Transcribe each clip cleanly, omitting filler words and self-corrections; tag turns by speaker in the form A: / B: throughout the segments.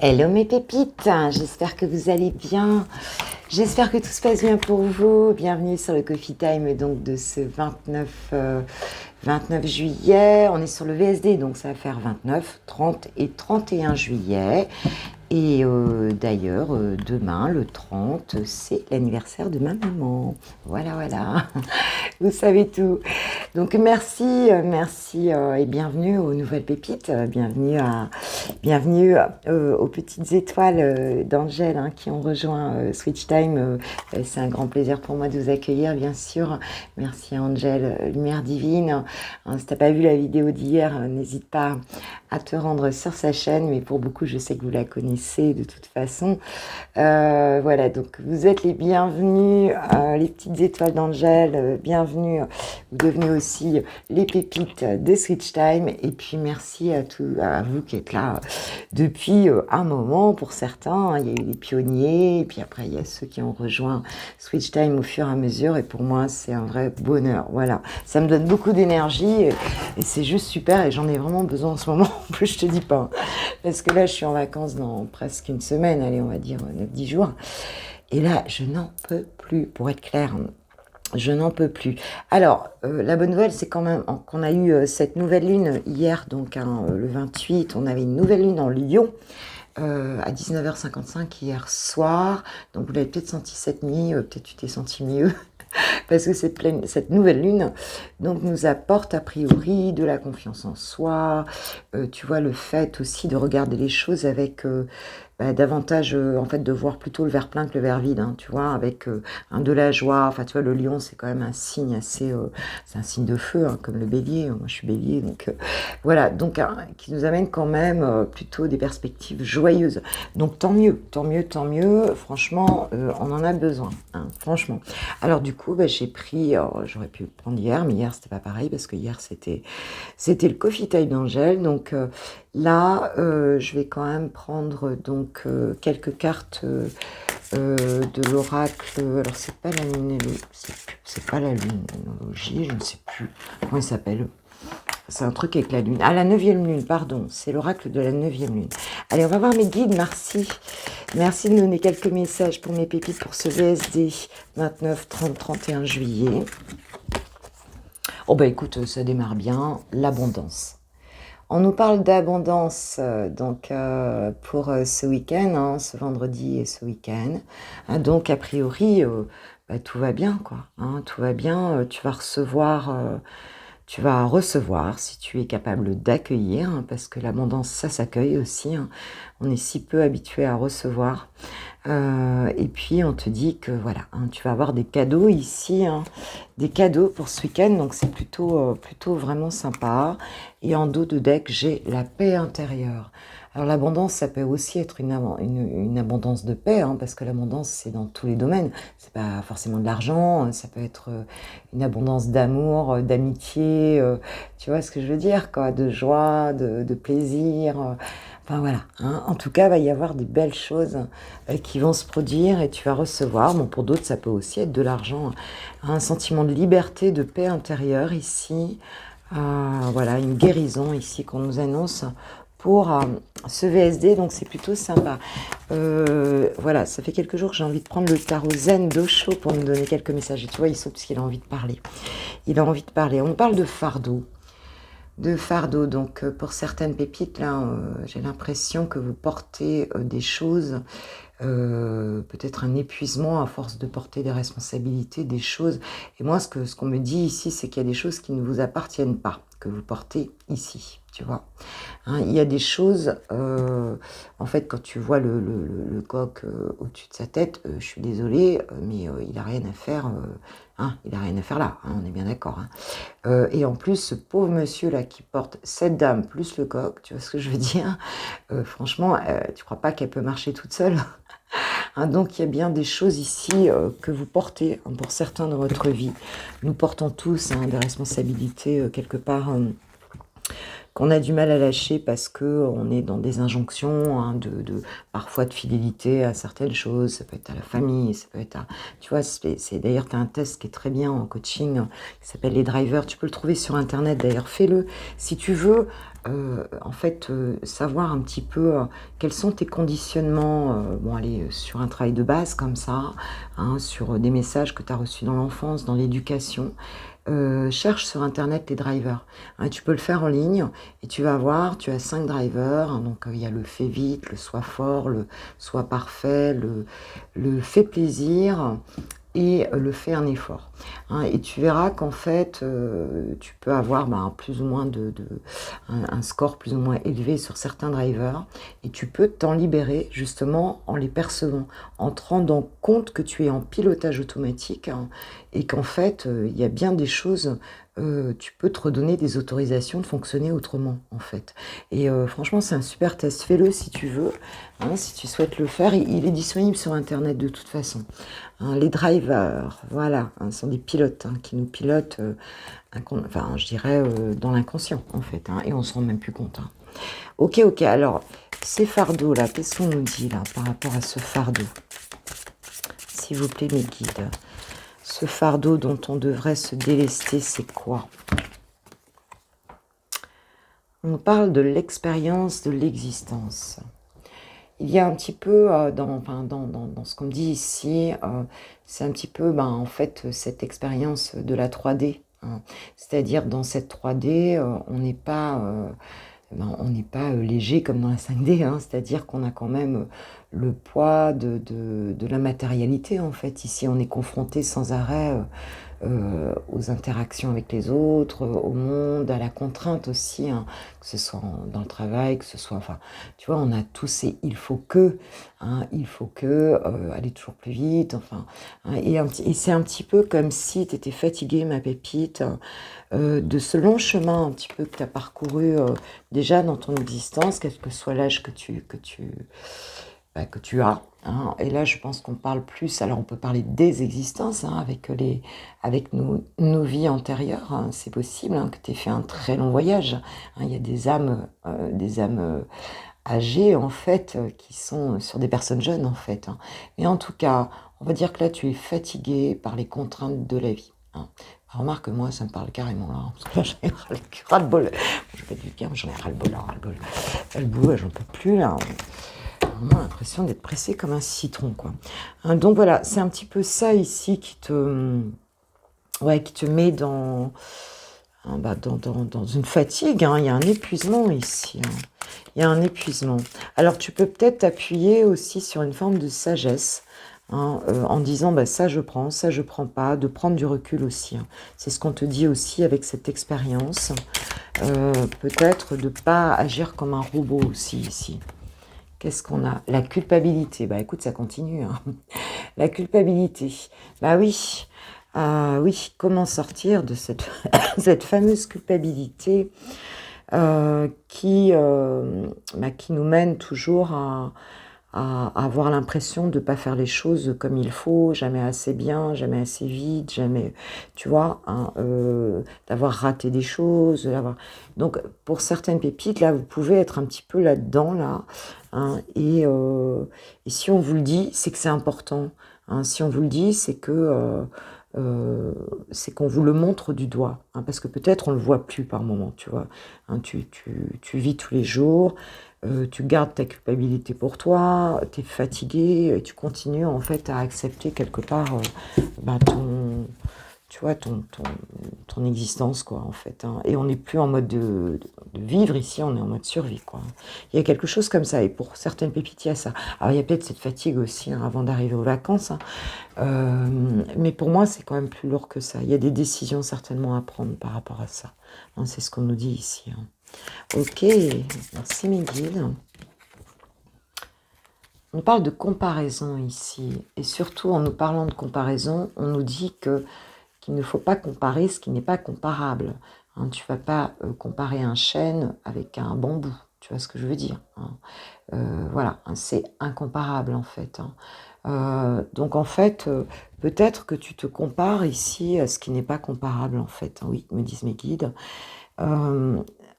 A: Hello mes pépites, j'espère que vous allez bien, j'espère que tout se passe bien pour vous. Bienvenue sur le Coffee Time donc de ce 29 juillet. On est sur le VSD donc ça va faire 29, 30 et 31 juillet. Et d'ailleurs, demain, le 30, c'est l'anniversaire de ma maman. Voilà, voilà. Vous savez tout. Donc, merci et bienvenue aux nouvelles pépites. Bienvenue aux petites étoiles d'Angèle qui ont rejoint Switch Time. C'est un grand plaisir pour moi de vous accueillir, bien sûr. Merci à Angèle, Lumière Divine. Si t'as pas vu la vidéo d'hier, n'hésite pas à te rendre sur sa chaîne. Mais pour beaucoup, je sais que vous la connaissez de toute façon. Voilà, donc vous êtes les bienvenus, les petites étoiles d'Angèle, bienvenue. Vous devenez aussi les pépites de Switch Time. Et puis merci à vous qui êtes là depuis un moment pour certains. Il y a eu les pionniers, et puis après il y a ceux qui ont rejoint Switch Time au fur et à mesure. Et pour moi, c'est un vrai bonheur. Voilà, ça me donne beaucoup d'énergie et c'est juste super. Et j'en ai vraiment besoin en ce moment. En plus, je te dis pas, parce que là, je suis en vacances dans presque une semaine, allez, on va dire 9-10 jours. Et là, je n'en peux plus, pour être clair. Je n'en peux plus. Alors, la bonne nouvelle, c'est quand même qu'on a eu cette nouvelle lune hier, donc le 28, on avait une nouvelle lune en Lion à 19h55 hier soir. Donc, vous l'avez peut-être senti cette nuit, peut-être tu t'es senti mieux. Parce que cette nouvelle lune donc, nous apporte a priori de la confiance en soi, tu vois, le fait aussi de regarder les choses avec davantage, en fait, de voir plutôt le verre plein que le verre vide, tu vois, avec de la joie. Enfin, tu vois, le lion, c'est quand même un signe assez... c'est un signe de feu, comme le bélier. Moi, je suis bélier, donc voilà. Donc, qui nous amène quand même plutôt des perspectives joyeuses. Donc, tant mieux, tant mieux, tant mieux. Franchement, on en a besoin, franchement. Alors, du coup, j'ai pris... j'aurais pu le prendre hier, mais hier, c'était pas pareil, parce que hier, c'était le Coffee Time d'Angèle. Donc, là, je vais quand même prendre donc quelques cartes de l'oracle. Alors c'est pas la c'est pas la lunologie, je ne sais plus comment il s'appelle. C'est un truc avec la lune. Ah, la 9e lune, pardon. C'est l'oracle de la 9e lune. Allez, on va voir mes guides. Merci. Merci de me donner quelques messages pour mes pépites pour ce VSD 29, 30, 31 juillet. Oh bah écoute, ça démarre bien. L'abondance. On nous parle d'abondance donc pour ce week-end, ce vendredi et ce week-end. Donc a priori, tout va bien, quoi. Tout va bien. Tu vas recevoir si tu es capable d'accueillir, parce que l'abondance, ça s'accueille aussi. On est si peu habitué à recevoir. Et puis on te dit que voilà, tu vas avoir des cadeaux ici, des cadeaux pour ce week-end, donc c'est plutôt vraiment sympa. Et en dos de deck, j'ai la paix intérieure. Alors l'abondance, ça peut aussi être une abondance de paix, parce que l'abondance, c'est dans tous les domaines. C'est pas forcément de l'argent, ça peut être une abondance d'amour, d'amitié, tu vois ce que je veux dire, quoi, de joie, de plaisir. Enfin voilà, en tout cas, il va y avoir des belles choses qui vont se produire et tu vas recevoir. Bon, pour d'autres, ça peut aussi être de l'argent, un sentiment de liberté, de paix intérieure ici. Voilà, une guérison ici qu'on nous annonce pour ce VSD, donc c'est plutôt sympa. Voilà, ça fait quelques jours que j'ai envie de prendre le tarot Zen d'Osho pour nous donner quelques messages. Et tu vois, il saute parce qu'il a envie de parler. Il a envie de parler. On parle de fardeau. Donc pour certaines pépites, là, j'ai l'impression que vous portez des choses, peut-être un épuisement à force de porter des responsabilités, des choses. Et moi, ce qu'on me dit ici, c'est qu'il y a des choses qui ne vous appartiennent pas, que vous portez ici, tu vois. Il y a des choses, en fait, quand tu vois le coq au-dessus de sa tête, je suis désolée, mais il n'a rien à faire. Il n'a rien à faire là, on est bien d'accord. Et en plus, ce pauvre monsieur là qui porte cette dame plus le coq, tu vois ce que je veux dire, franchement, tu crois pas qu'elle peut marcher toute seule? Donc il y a bien des choses ici que vous portez pour certains de votre vie. Nous portons tous des responsabilités quelque part qu'on a du mal à lâcher parce que on est dans des injonctions parfois de fidélité à certaines choses. Ça peut être à la famille, ça peut être à... Tu vois, d'ailleurs, tu as un test qui est très bien en coaching qui s'appelle les drivers. Tu peux le trouver sur Internet, d'ailleurs, fais-le. Si tu veux en fait, savoir un petit peu quels sont tes conditionnements, bon allez, sur un travail de base comme ça, hein, sur des messages que tu as reçus dans l'enfance, dans l'éducation. Cherche sur internet les drivers. Hein, tu peux le faire en ligne et tu vas voir, tu as 5 drivers. Hein, donc il y a le fais vite, le sois fort, le sois parfait, le fais plaisir et le fais un effort. Hein, et tu verras qu'en fait, tu peux avoir plus ou moins un score plus ou moins élevé sur certains drivers et tu peux t'en libérer justement en les percevant, en te rendant compte que tu es en pilotage automatique, hein, et qu'en fait, il y a bien des choses, tu peux te redonner des autorisations de fonctionner autrement, en fait. Et franchement, c'est un super test. Fais-le si tu veux, hein, si tu souhaites le faire. Il est disponible sur Internet de toute façon. Hein, les drivers, voilà, hein, sont des pilotes hein, qui nous pilotent, enfin, je dirais, dans l'inconscient, en fait. Hein, et on se rend même plus compte. Hein. Ok, alors, ces fardeaux, là, qu'est-ce qu'on nous dit, là, par rapport à ce fardeau? S'il vous plaît, mes guides. Ce fardeau dont on devrait se délester, c'est quoi? On parle de l'expérience de l'existence. Il y a un petit peu, dans ce qu'on me dit ici, c'est un petit peu, en fait, cette expérience de la 3D. Hein. C'est-à-dire, dans cette 3D, on n'est pas... léger comme dans la 5D, hein, c'est-à-dire qu'on a quand même le poids de la matérialité, en fait. Ici, on est confronté sans arrêt aux interactions avec les autres, au monde, à la contrainte aussi, hein, que ce soit dans le travail, que ce soit... Enfin, tu vois, on a tous ces il faut que, aller toujours plus vite, enfin... Hein, et c'est un petit peu comme si tu étais fatiguée, ma pépite, de ce long chemin un petit peu que tu as parcouru déjà dans ton existence, quel que soit l'âge que tu as. Hein. Et là, je pense qu'on parle plus, alors on peut parler des existences, hein, avec nos vies antérieures, hein, c'est possible hein, que tu aies fait un très long voyage. Hein. Il y a des âmes âgées, en fait, qui sont sur des personnes jeunes, en fait. Hein. Mais en tout cas, on va dire que là, tu es fatigué par les contraintes de la vie. Hein. Remarque, moi, ça me parle carrément, là, hein, parce que là, j'en ai ras-le-bol. Je fais du calme, j'en ai ras-le-bol, là, ras-le-bol. Là, le boulot, j'en peux plus, là. J'ai vraiment l'impression d'être pressé comme un citron, quoi. Hein, donc voilà, c'est un petit peu ça ici qui te met dans une fatigue. Hein. Il y a un épuisement ici. Hein. Il y a un épuisement. Alors tu peux peut-être t'appuyer aussi sur une forme de sagesse. Hein, en disant ça je prends pas, de prendre du recul aussi. Hein. C'est ce qu'on te dit aussi avec cette expérience. Peut-être de ne pas agir comme un robot aussi ici. Qu'est-ce qu'on a? La culpabilité. Écoute, ça continue. Hein. La culpabilité. Oui. Oui, comment sortir de cette, cette fameuse culpabilité qui nous mène toujours à avoir l'impression de ne pas faire les choses comme il faut, jamais assez bien, jamais assez vite, jamais, tu vois, hein, d'avoir raté des choses. Donc, pour certaines pépites, là, vous pouvez être un petit peu là-dedans, là. Hein, et si on vous le dit, c'est que c'est important. Hein, si on vous le dit, c'est qu'on vous le montre du doigt, hein, parce que peut-être on le voit plus par moment, tu vois. Hein, tu vis tous les jours, tu gardes ta culpabilité pour toi, tu es fatigué, et tu continues en fait à accepter quelque part ton existence, quoi, en fait. Hein. Et on n'est plus en mode de vivre ici, on est en mode survie, quoi. Il y a quelque chose comme ça, et pour certaines pépites, il y a ça. Alors, il y a peut-être cette fatigue aussi, hein, avant d'arriver aux vacances, hein. Mais pour moi, c'est quand même plus lourd que ça. Il y a des décisions certainement à prendre par rapport à ça. Hein, c'est ce qu'on nous dit ici. Hein. Ok, merci mes guides. On parle de comparaison ici, et surtout en nous parlant de comparaison, on nous dit qu'il ne faut pas comparer ce qui n'est pas comparable. Hein, tu ne vas pas comparer un chêne avec un bambou, tu vois ce que je veux dire. Hein. Voilà, hein, c'est incomparable en fait. Hein. Donc en fait, peut-être que tu te compares ici à ce qui n'est pas comparable en fait. Hein. Oui, me disent mes guides.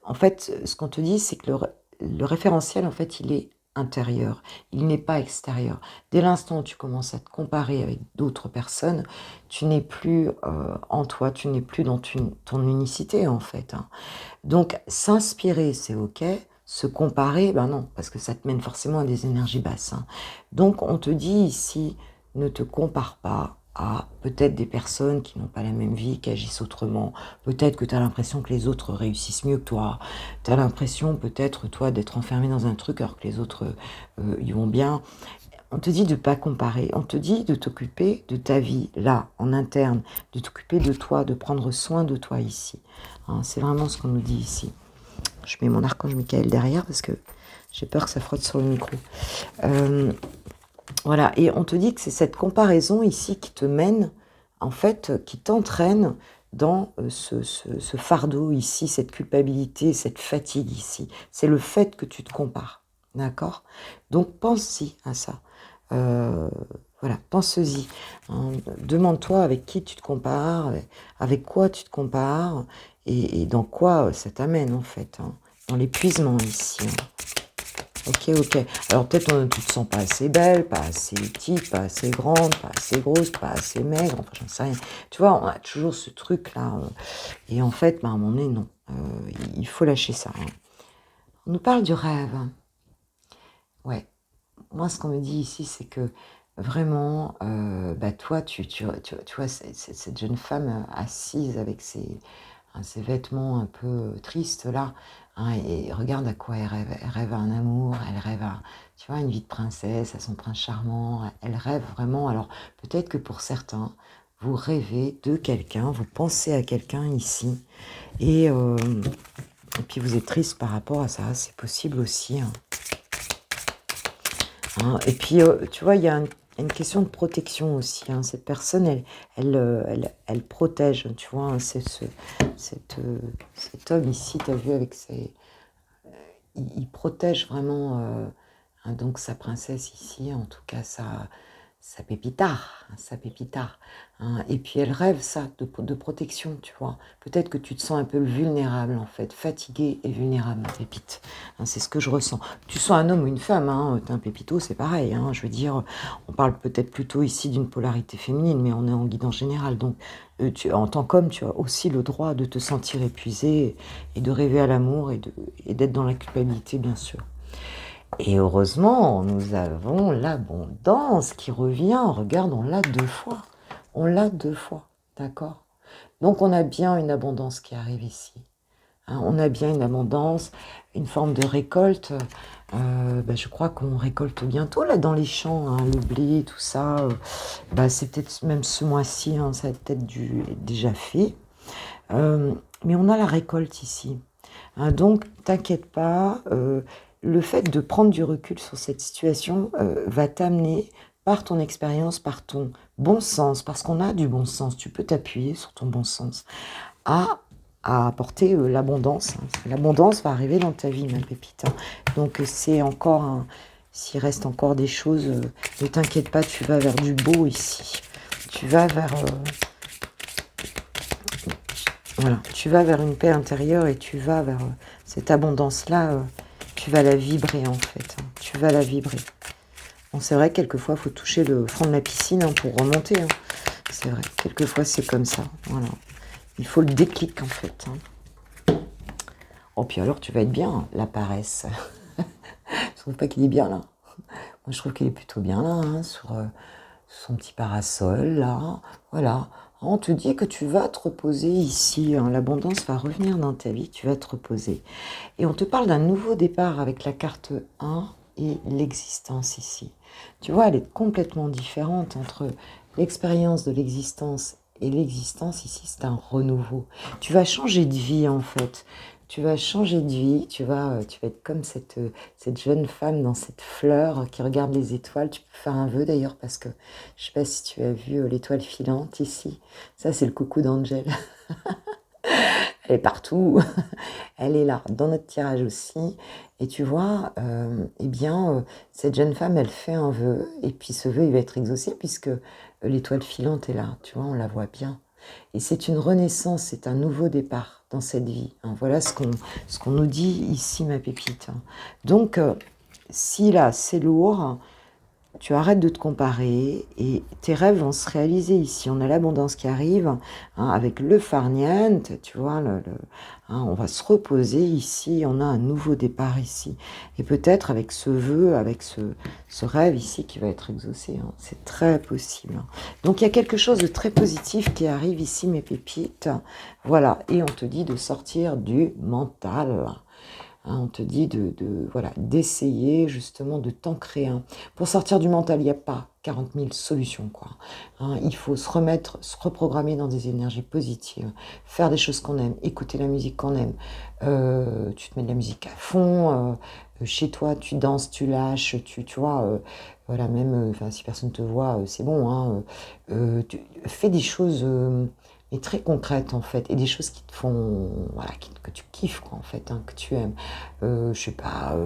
A: En fait, ce qu'on te dit, c'est que le référentiel, en fait, il est intérieur, il n'est pas extérieur. Dès l'instant où tu commences à te comparer avec d'autres personnes, tu n'es plus en toi, tu n'es plus dans ton unicité en fait. Hein. Donc s'inspirer, c'est ok. Se comparer, ben non, parce que ça te mène forcément à des énergies basses. Hein. Donc on te dit ici, ne te compare pas à peut-être des personnes qui n'ont pas la même vie, qui agissent autrement. Peut-être que tu as l'impression que les autres réussissent mieux que toi. Tu as l'impression peut-être, toi, d'être enfermé dans un truc alors que les autres y vont bien. On te dit de ne pas comparer. On te dit de t'occuper de ta vie, là, en interne, de t'occuper de toi, de prendre soin de toi ici. Hein, c'est vraiment ce qu'on nous dit ici. Je mets mon archange Michael derrière parce que j'ai peur que ça frotte sur le micro. Voilà, et on te dit que c'est cette comparaison ici qui te mène, en fait, qui t'entraîne dans ce fardeau ici, cette culpabilité, cette fatigue ici. C'est le fait que tu te compares, d'accord? Donc pense-y à ça. Voilà, pense-y. Hein. Demande-toi avec qui tu te compares, avec quoi tu te compares, et dans quoi ça t'amène en fait, hein, dans l'épuisement ici. Hein. Ok, ok. Alors peut-être tu te sens pas assez belle, pas assez petite, pas assez grande, pas assez grosse, pas assez maigre, enfin j'en sais rien. Tu vois, on a toujours ce truc-là. Et en fait, à un moment donné, non. Il faut lâcher ça. Hein. On nous parle du rêve. Ouais. Moi, ce qu'on me dit ici, c'est que vraiment, toi, tu vois, cette jeune femme assise avec ses vêtements un peu tristes là, hein, et regarde à quoi elle rêve. Elle rêve à un amour, elle rêve à, tu vois, une vie de princesse, à son prince charmant. Elle rêve vraiment. Alors peut-être que pour certains, vous rêvez de quelqu'un, vous pensez à quelqu'un ici, et, euh, et puis vous êtes triste par rapport à ça. C'est possible aussi. Hein. Hein, et puis, tu vois, il y a une question de protection aussi. Hein. Cette personne, elle protège, tu vois. Hein, cet homme ici, tu as vu, avec il protège vraiment hein, donc sa princesse ici, en tout cas sa pépitard, hein, sa pépitard. Hein. Et puis elle rêve ça, de protection, tu vois. Peut-être que tu te sens un peu vulnérable, en fait, fatigué et vulnérable, ma pépite. Hein, c'est ce que je ressens. Tu sois un homme ou une femme, hein, t'es un pépito, c'est pareil. Hein, je veux dire, on parle peut-être plutôt ici d'une polarité féminine, mais on est en guide en général. Donc, en tant qu'homme, tu as aussi le droit de te sentir épuisé et de rêver à l'amour et d'être dans la culpabilité, bien sûr. Et heureusement, nous avons l'abondance qui revient. Regarde, on l'a 2 fois. On l'a 2 fois, d'accord? Donc on a bien une abondance qui arrive ici. Hein, on a bien une abondance, une forme de récolte. Je crois qu'on récolte bientôt là dans les champs, hein, le blé, tout ça. C'est peut-être même ce mois-ci, hein, ça a peut-être déjà fait. Mais on a la récolte ici. Hein, donc, t'inquiète pas, le fait de prendre du recul sur cette situation va t'amener, par ton expérience, par ton bon sens, parce qu'on a du bon sens, tu peux t'appuyer sur ton bon sens, à apporter l'abondance. Hein. L'abondance va arriver dans ta vie, ma pépite. Hein. Donc, c'est encore s'il reste encore des choses, ne t'inquiète pas, tu vas vers du beau ici. Tu vas vers... Voilà, tu vas vers une paix intérieure et tu vas vers cette abondance-là, tu vas la vibrer en fait, hein, tu vas la vibrer. Bon, c'est vrai, quelquefois, il faut toucher le fond de la piscine hein, pour remonter. Hein. C'est vrai, quelquefois, c'est comme ça. Voilà. Il faut le déclic en fait. Hein. Oh, puis alors, tu vas être bien, hein, la paresse. Je trouve pas qu'il est bien là. Moi, je trouve qu'il est plutôt bien là, hein, sur son petit parasol là. Voilà. On te dit que tu vas te reposer ici, hein. L'abondance va revenir dans ta vie, tu vas te reposer. Et on te parle d'un nouveau départ avec la carte 1 et l'existence ici. Tu vois, elle est complètement différente entre l'expérience de l'existence et l'existence ici, c'est un renouveau. Tu vas changer de vie en fait. Tu vas changer de vie, tu vas être comme cette jeune femme dans cette fleur qui regarde les étoiles. Tu peux faire un vœu d'ailleurs parce que je ne sais pas si tu as vu l'étoile filante ici. Ça, c'est le coucou d'Angèle. Elle est partout. Elle est là, dans notre tirage aussi. Et tu vois, cette jeune femme, elle fait un vœu. Et puis ce vœu, il va être exaucé puisque l'étoile filante est là. Tu vois, on la voit bien. Et c'est une renaissance, c'est un nouveau départ dans cette vie. Hein. Voilà ce qu'on nous dit ici, ma pépite. Hein. Donc, si là, c'est lourd, tu arrêtes de te comparer et tes rêves vont se réaliser ici. On a l'abondance qui arrive avec le farniente, tu vois, on va se reposer ici, on a un nouveau départ ici. Et peut-être avec ce vœu, avec ce rêve ici qui va être exaucé. C'est très possible. Donc il y a quelque chose de très positif qui arrive ici, mes pépites. Voilà, et on te dit de sortir du mental. On te dit voilà, d'essayer justement de t'en créer un. Pour sortir du mental, il n'y a pas 40 000 solutions, quoi. Il faut se remettre, se reprogrammer dans des énergies positives, faire des choses qu'on aime, écouter la musique qu'on aime. Tu te mets de la musique à fond, chez toi, tu danses, tu lâches, tu vois, voilà, même si personne ne te voit, c'est bon, tu fais des choses mais très concrètes en fait, et des choses qui te font, voilà, que tu kiffes quoi en fait, que tu aimes. Je sais pas,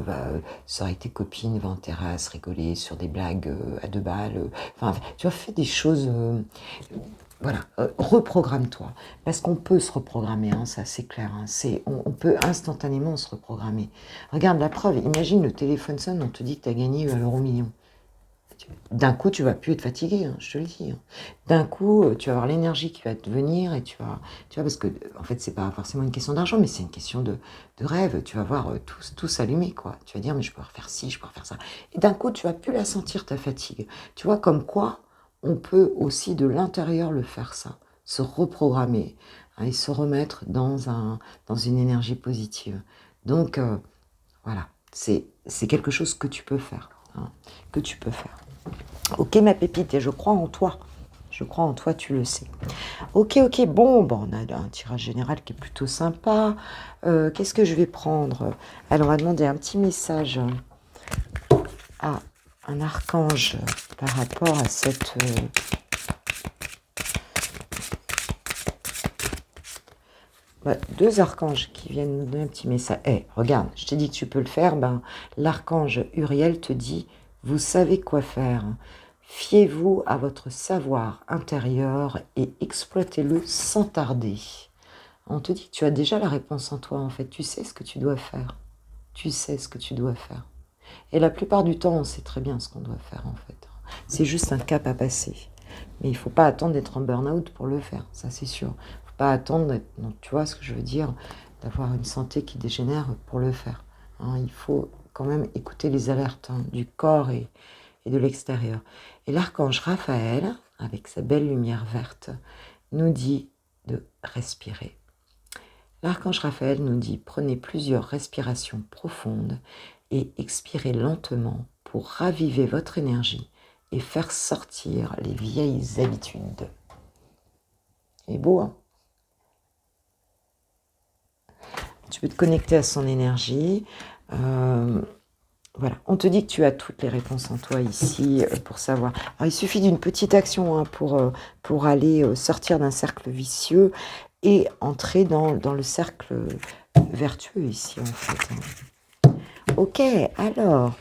A: sors avec tes copines, va en terrasse, rigoler sur des blagues à 2 balles. Enfin, tu vois, fais des choses. Voilà, reprogramme-toi. Parce qu'on peut se reprogrammer, ça c'est clair. On peut instantanément se reprogrammer. Regarde la preuve, imagine le téléphone sonne, on te dit que tu as gagné €1 million. D'un coup, tu vas plus être fatigué, je te le dis. D'un coup, tu vas avoir l'énergie qui va te venir et tu vois, parce que en fait, c'est pas forcément une question d'argent, mais c'est une question de rêve. Tu vas voir tout s'allumer, quoi. Tu vas dire, mais je peux refaire ci, je peux refaire ça. Et d'un coup, tu vas plus la sentir, ta fatigue. Tu vois, comme quoi, on peut aussi de l'intérieur le faire, ça. Se reprogrammer et se remettre dans une énergie positive. Donc, voilà, c'est quelque chose que tu peux faire. Que tu peux faire. Ok ma pépite, et je crois en toi. Je crois en toi, tu le sais. Ok, bon, on a un tirage général qui est plutôt sympa. Qu'est-ce que je vais prendre? Alors, on va demander un petit message à un archange par rapport à cette... 2 archanges qui viennent nous donner un petit message. Regarde, je t'ai dit que tu peux le faire. L'archange Uriel te dit, vous savez quoi faire. Fiez-vous à votre savoir intérieur et exploitez-le sans tarder. On te dit que tu as déjà la réponse en toi, en fait. Tu sais ce que tu dois faire. Tu sais ce que tu dois faire. Et la plupart du temps, on sait très bien ce qu'on doit faire, en fait. C'est juste un cap à passer. Mais il ne faut pas attendre d'être en burn-out pour le faire, ça c'est sûr. Il ne faut pas attendre d'être, donc, tu vois ce que je veux dire, d'avoir une santé qui dégénère pour le faire. Il faut quand même écouter les alertes du corps et de l'extérieur. Et l'archange Raphaël, avec sa belle lumière verte, nous dit de respirer. L'archange Raphaël nous dit, prenez plusieurs respirations profondes et expirez lentement pour raviver votre énergie et faire sortir les vieilles habitudes. C'est beau, hein? Tu peux te connecter à son énergie. Voilà, on te dit que tu as toutes les réponses en toi ici pour savoir. Alors, il suffit d'une petite action pour aller sortir d'un cercle vicieux et entrer dans le cercle vertueux ici, en fait. Ok, alors,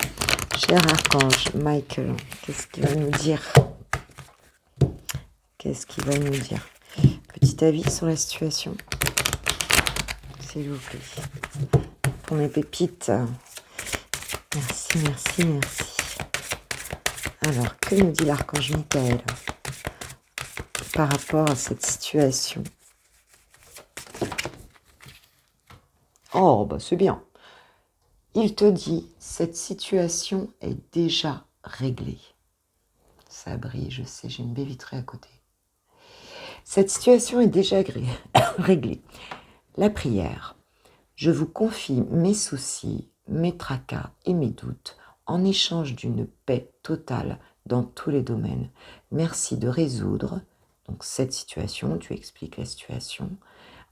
A: cher archange Michael, qu'est-ce qu'il va nous dire? Qu'est-ce qu'il va nous dire? Petit avis sur la situation, s'il vous plaît. Pour mes pépites. Merci. Alors, que nous dit l'archange Michael par rapport à cette situation? Oh, c'est bien. Il te dit, cette situation est déjà réglée. Ça brille, je sais, j'ai une baie vitrée à côté. Cette situation est déjà réglée. La prière. Je vous confie mes soucis, mes tracas et mes doutes en échange d'une paix totale dans tous les domaines. Merci de résoudre donc cette situation, tu expliques la situation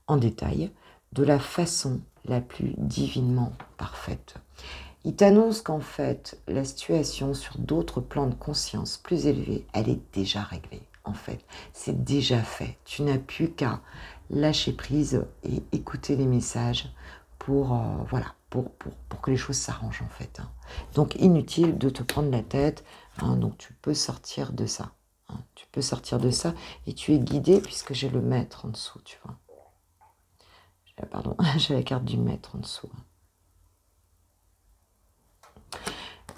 A: en détail, de la façon la plus divinement parfaite. Il t'annonce qu'en fait, la situation sur d'autres plans de conscience plus élevés, elle est déjà réglée. En fait, c'est déjà fait. Tu n'as plus qu'à lâcher prise et écouter les messages pour que les choses s'arrangent en fait. Donc inutile de te prendre la tête. Donc tu peux sortir de ça. Tu peux sortir de ça et tu es guidé puisque j'ai le maître en dessous, tu vois. Pardon, j'ai la carte du maître en dessous.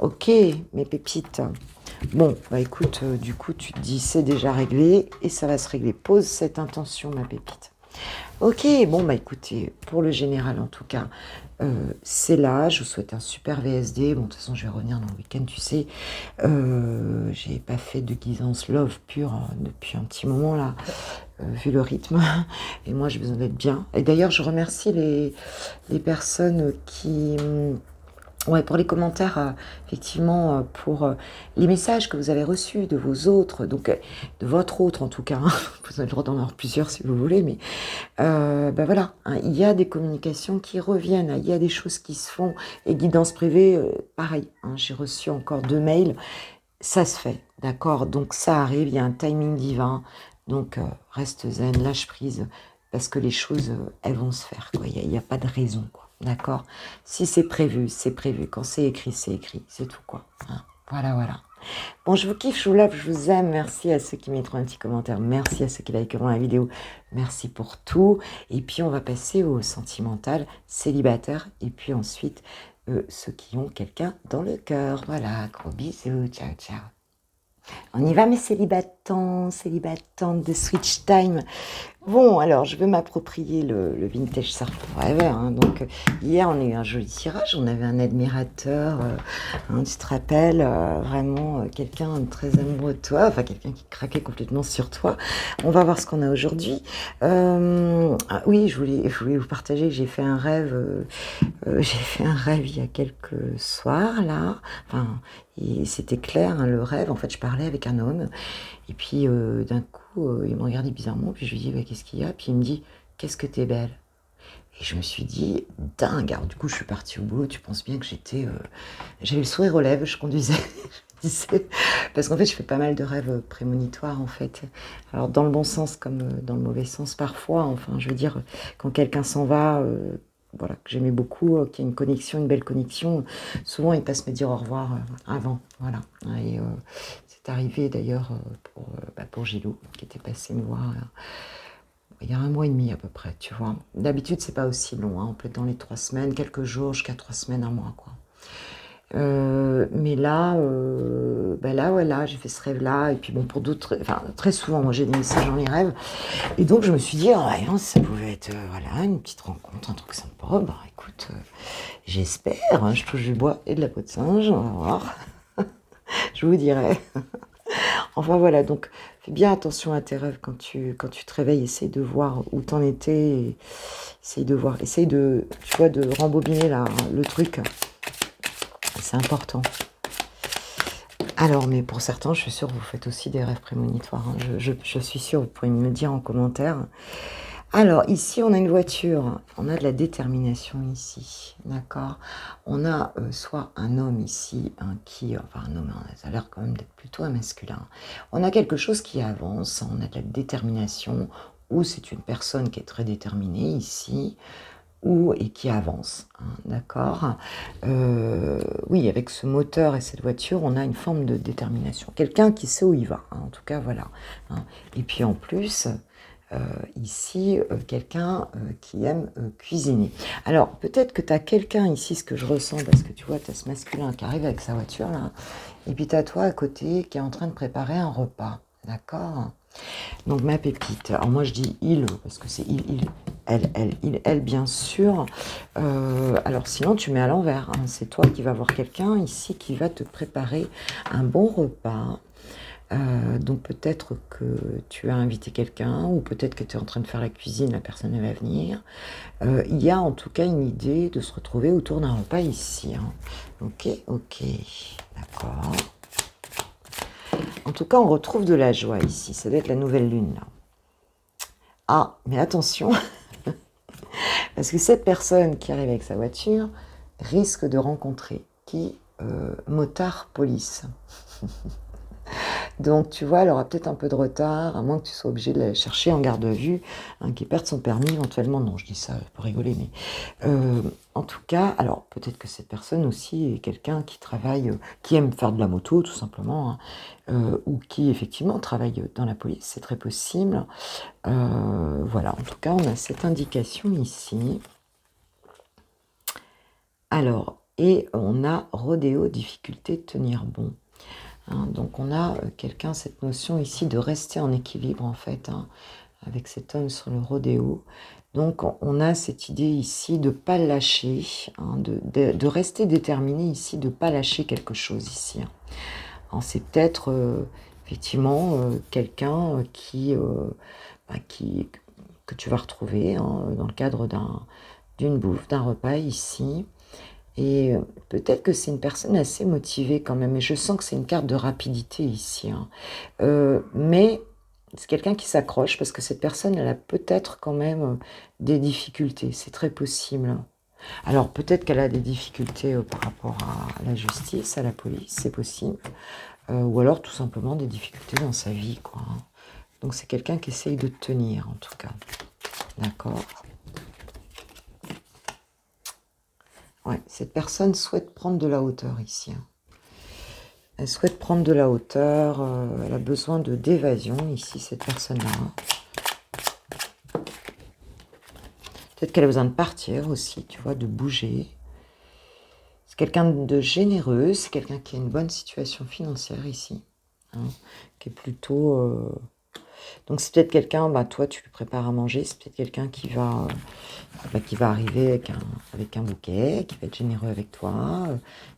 A: Ok, mes pépites. Bon, bah écoute, du coup, tu te dis, c'est déjà réglé et ça va se régler. Pose cette intention, ma pépite. Ok, bon, bah écoutez, pour le général en tout cas, c'est là. Je vous souhaite un super VSD. Bon, de toute façon, je vais revenir dans le week-end, tu sais. J'ai pas fait de guidance love pure depuis un petit moment là, vu le rythme. Et moi, j'ai besoin d'être bien. Et d'ailleurs, je remercie les personnes qui. Ouais, pour les commentaires, effectivement, pour les messages que vous avez reçus de vos autres, donc de votre autre en tout cas, hein. Vous avez le droit d'en avoir plusieurs si vous voulez, mais ben voilà, hein, il y a des communications qui reviennent, hein, il y a des choses qui se font, et guidance privée, pareil, hein, j'ai reçu encore 2 mails, ça se fait, d'accord, donc ça arrive, il y a un timing divin, donc reste zen, lâche prise, parce que les choses, elles vont se faire, quoi, il y a pas de raison, quoi, d'accord, si c'est prévu, quand c'est écrit, c'est tout, quoi, hein. Voilà, voilà. Bon, je vous kiffe, je vous love, je vous aime. Merci à ceux qui mettront un petit commentaire. Merci à ceux qui likeront la vidéo. Merci pour tout. Et puis, on va passer au sentimental, célibataire. Et puis ensuite, ceux qui ont quelqu'un dans le cœur. Voilà, gros bisous. Ciao, ciao. On y va, mes célibatantes de Switch Time. Bon, alors, je veux m'approprier le Vintage Surf Forever, hein. Donc, hier, on a eu un joli tirage. On avait un admirateur, hein, tu te rappelles, vraiment quelqu'un de très amoureux de toi, enfin, quelqu'un qui craquait complètement sur toi. On va voir ce qu'on a aujourd'hui. Ah oui, je voulais vous partager que j'ai fait un rêve. J'ai fait un rêve il y a quelques soirs, là. Enfin, et c'était clair, hein, le rêve. En fait, je parlais avec un homme. Et puis, d'un coup, il me regardait bizarrement. Puis je lui dis, bah, qu'est-ce qu'il y a? Puis il me dit, qu'est-ce que t'es belle. Et je me suis dit, dingue. Alors, du coup, je suis partie au boulot. Tu penses bien que j'avais le sourire aux lèvres. Je conduisais. Je disais, parce qu'en fait, je fais pas mal de rêves prémonitoires, en fait. Alors, dans le bon sens comme dans le mauvais sens parfois. Enfin, je veux dire, quand quelqu'un s'en va, voilà, que j'aimais beaucoup, qu'il y a une connexion, une belle connexion, souvent, il passe me dire au revoir avant. Voilà. Et c'est arrivé d'ailleurs pour Gilou, qui était passé me voir il y a 1 mois et demi à peu près, tu vois. D'habitude, c'est pas aussi long, hein. On peut être dans les 3 semaines, quelques jours, jusqu'à 3 semaines, 1 mois, quoi. Mais là, ben là, voilà, j'ai fait ce rêve-là. Et puis bon, pour d'autres, enfin, très souvent, moi j'ai des messages dans les rêves. Et donc je me suis dit, ah, ouais, ça pouvait être, voilà, une petite rencontre, un truc sympa. Bah écoute, j'espère, hein, je touche du bois et de la peau de singe, on va voir. Je vous dirai. Enfin voilà, donc fais bien attention à tes rêves quand tu te réveilles, essaye de voir où t'en étais, et essaye de, tu vois, de rembobiner le truc. C'est important. Alors, mais pour certains, je suis sûre que vous faites aussi des rêves prémonitoires, hein. Je suis sûre, vous pouvez me le dire en commentaire. Alors, ici, on a une voiture. On a de la détermination ici, d'accord. On a soit un homme ici, enfin un homme, hein, ça a l'air quand même d'être plutôt un masculin. On a quelque chose qui avance, on a de la détermination, ou c'est une personne qui est très déterminée ici, et qui avance, hein, d'accord. Oui, avec ce moteur et cette voiture, on a une forme de détermination. Quelqu'un qui sait où il va, hein, en tout cas, voilà, hein. Et puis en plus, ici, quelqu'un qui aime cuisiner. Alors, peut-être que tu as quelqu'un ici, ce que je ressens, parce que tu vois, tu as ce masculin qui arrive avec sa voiture, là, et puis tu as toi à côté qui est en train de préparer un repas, d'accord. Donc, ma pépite, alors moi je dis il, parce que c'est elle, bien sûr. Alors, sinon, tu mets à l'envers, hein. C'est toi qui vas voir quelqu'un ici qui va te préparer un bon repas. Donc peut-être que tu as invité quelqu'un, ou peut-être que tu es en train de faire la cuisine, la personne elle va venir. Il y a en tout cas une idée de se retrouver autour d'un repas ici, hein. Ok, d'accord. En tout cas, on retrouve de la joie ici. Ça doit être la nouvelle lune, là. Ah, mais attention, parce que cette personne qui arrive avec sa voiture risque de rencontrer motard police. Donc, tu vois, elle aura peut-être un peu de retard, à moins que tu sois obligé de la chercher en garde à vue, hein, qu'il perde son permis éventuellement. Non, je dis ça pour rigoler, mais en tout cas, alors peut-être que cette personne aussi est quelqu'un qui travaille, qui aime faire de la moto, tout simplement, hein, ou qui effectivement travaille dans la police, c'est très possible. Voilà, en tout cas, on a cette indication ici. Alors, Et on a rodéo, difficulté de tenir bon. Hein, donc on a quelqu'un, cette notion ici de rester en équilibre en fait, hein, avec cet homme sur le rodéo. Donc on a cette idée ici de ne pas lâcher, hein, de rester déterminé ici, de ne pas lâcher quelque chose ici. Hein. C'est peut-être effectivement quelqu'un que tu vas retrouver, hein, dans le cadre d'une bouffe, d'un repas ici. Et peut-être que c'est une personne assez motivée quand même. Et je sens que c'est une carte de rapidité ici. Hein. Mais c'est quelqu'un qui s'accroche parce que cette personne, elle a peut-être quand même des difficultés. C'est très possible. Alors peut-être qu'elle a des difficultés par rapport à la justice, à la police, c'est possible. Ou alors tout simplement des difficultés dans sa vie, quoi. Hein. Donc c'est quelqu'un qui essaye de tenir en tout cas. D'accord ? Ouais, cette personne souhaite prendre de la hauteur ici. Hein. Elle souhaite prendre de la hauteur, elle a besoin d'évasion ici, cette personne-là. Peut-être qu'elle a besoin de partir aussi, tu vois, de bouger. C'est quelqu'un de généreux, c'est quelqu'un qui a une bonne situation financière ici, hein, qui est plutôt... Donc c'est peut-être quelqu'un, toi tu lui prépares à manger, c'est peut-être quelqu'un qui va arriver avec un bouquet, qui va être généreux avec toi,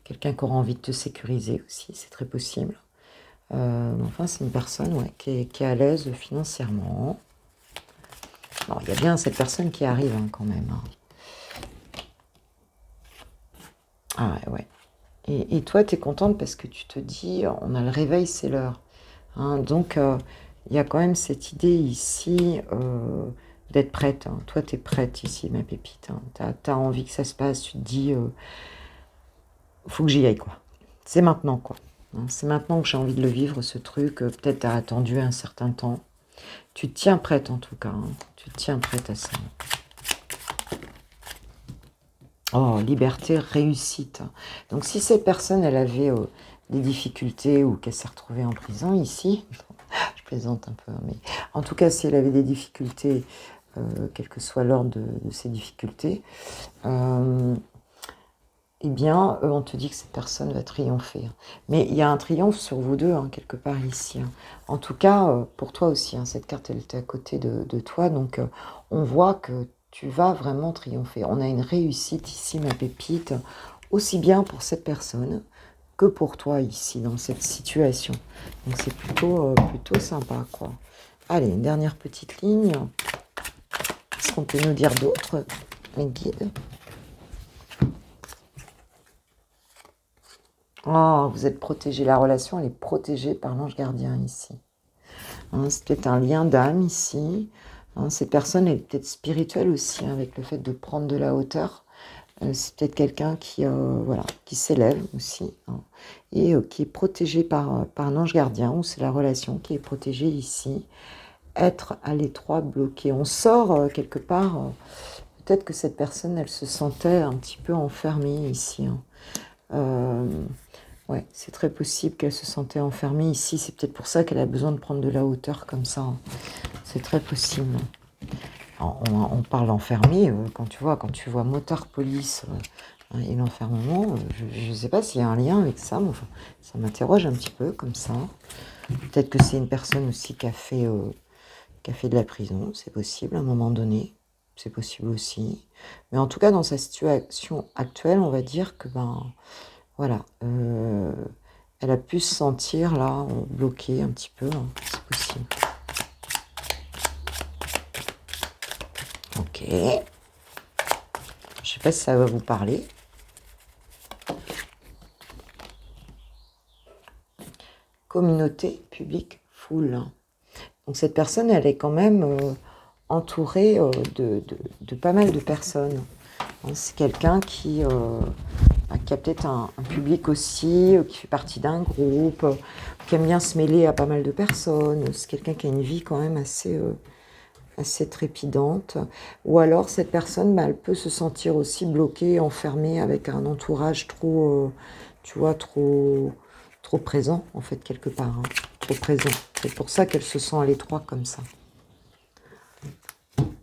A: quelqu'un qui aura envie de te sécuriser aussi, c'est très possible. Enfin c'est une personne qui est à l'aise financièrement. Alors il y a bien cette personne qui arrive hein, quand même. Hein. Ah ouais. Et toi tu es contente parce que tu te dis, on a le réveil, c'est l'heure. Hein, donc il y a quand même cette idée ici d'être prête. Hein. Toi, tu es prête ici, ma pépite. Hein. Tu as envie que ça se passe. Tu te dis, faut que j'y aille, quoi. C'est maintenant, quoi. Hein. C'est maintenant que j'ai envie de le vivre, ce truc. Peut-être tu as attendu un certain temps. Tu te tiens prête, en tout cas. Hein. Tu te tiens prête à ça. Oh, liberté, réussite. Donc, si cette personne, elle avait des difficultés ou qu'elle s'est retrouvée en prison ici... Je plaisante un peu, mais en tout cas, si elle avait des difficultés, quel que soit l'ordre de ces difficultés, eh bien, on te dit que cette personne va triompher. Mais il y a un triomphe sur vous deux, hein, quelque part ici. Hein. En tout cas, pour toi aussi, hein, cette carte, elle était à côté de toi, donc on voit que tu vas vraiment triompher. On a une réussite ici, ma pépite, aussi bien pour cette personne que pour toi ici, dans cette situation. Donc c'est plutôt sympa, quoi. Allez, une dernière petite ligne. Qu'est-ce qu'on peut nous dire d'autre, les guides? Oh, vous êtes protégé. La relation, elle est protégée par l'ange gardien ici. Hein, c'est peut-être un lien d'âme ici. Hein, cette personne est peut-être spirituelle aussi, hein, avec le fait de prendre de la hauteur. C'est peut-être quelqu'un qui s'élève aussi, hein, et qui est protégé par un ange gardien, ou c'est la relation qui est protégée ici. Être à l'étroit, bloqué. On sort quelque part, peut-être que cette personne, elle se sentait un petit peu enfermée ici. Hein. Ouais, c'est très possible qu'elle se sentait enfermée ici. C'est peut-être pour ça qu'elle a besoin de prendre de la hauteur comme ça. Hein. C'est très possible. On parle d'enfermé, quand tu vois motard police et l'enfermement, je ne sais pas s'il y a un lien avec ça, mais enfin, ça m'interroge un petit peu comme ça. Peut-être que c'est une personne aussi qui a fait de la prison, c'est possible à un moment donné, c'est possible aussi. Mais en tout cas, dans sa situation actuelle, on va dire que voilà, elle a pu se sentir là, bloquée un petit peu, hein, c'est possible. Ok. Je sais pas si ça va vous parler. Communauté, public, foule. Donc cette personne, elle est quand même entourée de pas mal de personnes. C'est quelqu'un qui a peut-être un public aussi, qui fait partie d'un groupe, qui aime bien se mêler à pas mal de personnes. C'est quelqu'un qui a une vie quand même assez trépidante. Ou alors cette personne, elle peut se sentir aussi bloquée, enfermée avec un entourage trop, trop présent, en fait, quelque part. Hein, trop présent. C'est pour ça qu'elle se sent à l'étroit comme ça.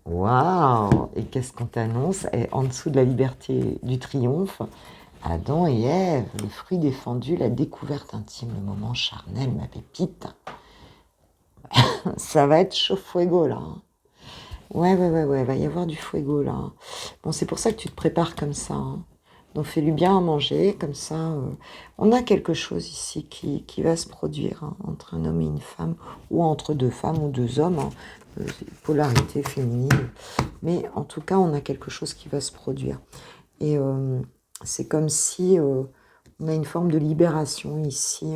A: Waouh! Et qu'est-ce qu'on t'annonce? En dessous de la liberté du triomphe, Adam et Ève, le fruit défendu, la découverte intime, le moment charnel, ma pépite. Ça va être chaud fuego, là. Ouais, va y avoir du fuego, là. Bon, c'est pour ça que tu te prépares comme ça. Donc, fais-lui bien à manger, comme ça. On a quelque chose ici qui va se produire entre un homme et une femme, ou entre deux femmes ou deux hommes. Polarité féminine. Mais en tout cas, on a quelque chose qui va se produire. Et c'est comme si on a une forme de libération ici.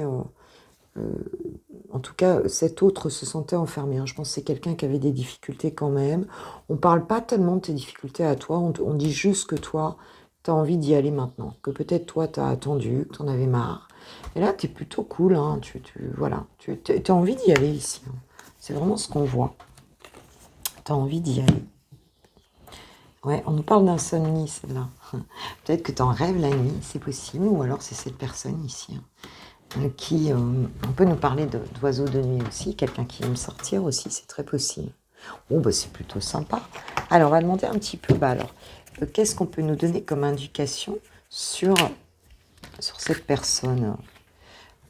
A: En tout cas, cet autre se sentait enfermé. Je pense que c'est quelqu'un qui avait des difficultés quand même. On ne parle pas tellement de tes difficultés à toi, on dit juste que toi, tu as envie d'y aller maintenant. Que peut-être toi, tu as attendu, que tu en avais marre. Et là, tu es plutôt cool. Voilà, tu as envie d'y aller ici. C'est vraiment ce qu'on voit. Tu as envie d'y aller. Ouais, on nous parle d'insomnie, celle-là. Peut-être que tu en rêves la nuit, c'est possible. Ou alors c'est cette personne ici. Qui, on peut nous parler d'oiseaux de nuit aussi, quelqu'un qui aime sortir aussi, c'est très possible. Bon, bah, c'est plutôt sympa. Alors, on va demander un petit peu, qu'est-ce qu'on peut nous donner comme indication sur cette personne?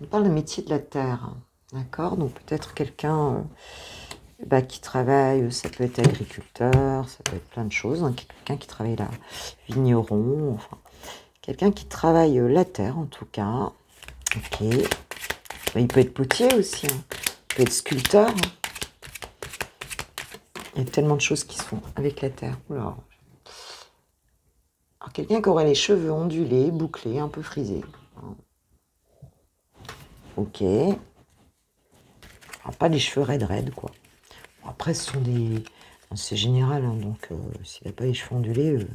A: On parle de métier de la terre, d'accord? Donc, peut-être quelqu'un qui travaille, ça peut être agriculteur, ça peut être plein de choses, quelqu'un qui travaille là, vigneron, enfin, quelqu'un qui travaille la terre, en tout cas. Ok. Il peut être potier aussi. Il peut être sculpteur. Il y a tellement de choses qui se font avec la terre. Alors, quelqu'un qui aurait les cheveux ondulés, bouclés, un peu frisés. Ok. Alors, pas des cheveux raides, quoi. Après, ce sont des... C'est général, donc s'il n'a pas les cheveux ondulés,